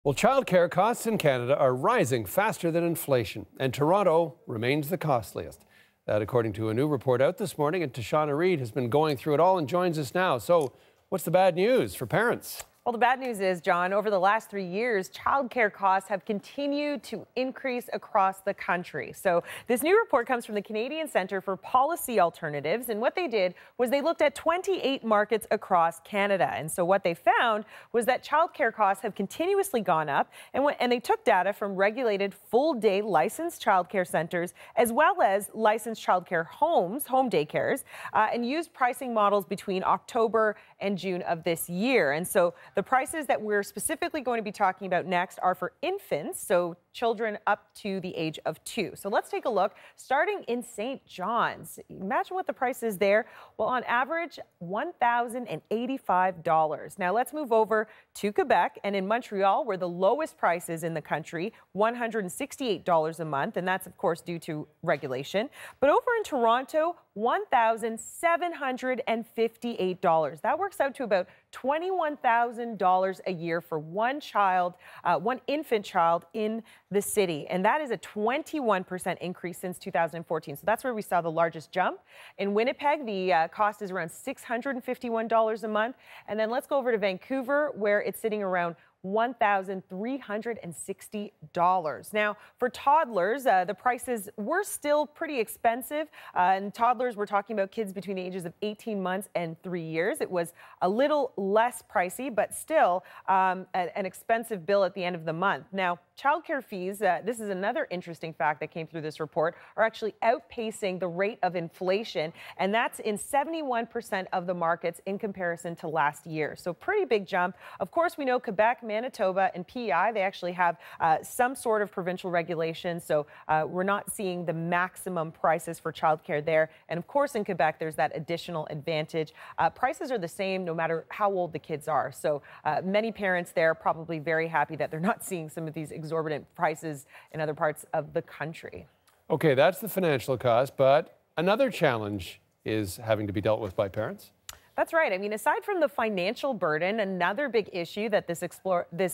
Well, childcare costs in Canada are rising faster than inflation, and Toronto remains the costliest. That, according to a new report out this morning, and Tashana Reid has been going through it all and joins us now. So, what's the bad news for parents? Well, the bad news is, John, over the last 3 years, childcare costs have continued to increase across the country. So this new report comes from the Canadian Centre for Policy Alternatives. And what they did was they looked at 28 markets across Canada. And so what they found was that childcare costs have continuously gone up. And they took data from regulated full-day licensed childcare centres as well as licensed childcare homes, home daycares, and used pricing models between October and June of this year. And so the prices that we're specifically going to be talking about next are for infants, so children up to the age of 2. So let's take a look, starting in St. John's. Imagine what the price is there. Well, on average, $1,085. Now let's move over to Quebec, and in Montreal, where the lowest price is in the country, $168 a month, and that's of course due to regulation. But over in Toronto, $1,758. That works out to about $21,000 a year for one child, one infant child in the city. And that is a 21% increase since 2014. So that's where we saw the largest jump. In Winnipeg, the cost is around $651 a month. And then let's go over to Vancouver, where it's sitting around $1,360. Now, for toddlers, the prices were still pretty expensive. And toddlers, we're talking about kids between the ages of 18 months and 3 years. It was a little less pricey, but still an expensive bill at the end of the month. Now, childcare fees, this is another interesting fact that came through this report, are actually outpacing the rate of inflation. And that's in 71% of the markets in comparison to last year. So pretty big jump. Of course, we know Quebec, Manitoba, and PEI, they actually have some sort of provincial regulation. So we're not seeing the maximum prices for childcare there. And of course, in Quebec, there's that additional advantage. Prices are the same no matter how old the kids are. So many parents there are probably very happy that they're not seeing some of these exorbitant prices in other parts of the country. Okay, that's the financial cost, but another challenge is having to be dealt with by parents. That's right. I mean, aside from the financial burden, another big issue that this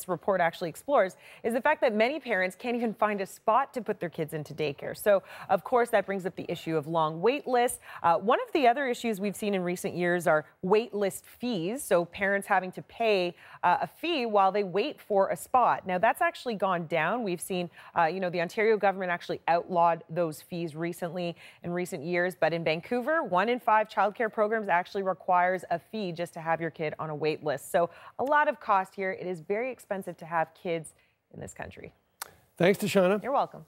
report actually explores is the fact that many parents can't even find a spot to put their kids into daycare. So, of course, that brings up the issue of long wait lists. One of the other issues we've seen in recent years are wait list fees. So parents having to pay a fee while they wait for a spot. Now, that's actually gone down. We've seen, the Ontario government actually outlawed those fees recently in recent years. But in Vancouver, 1 in 5 childcare programs actually requires a fee just to have your kid on a wait list. So a lot of cost here. It is very expensive to have kids in this country. Thanks, Tashana. You're welcome.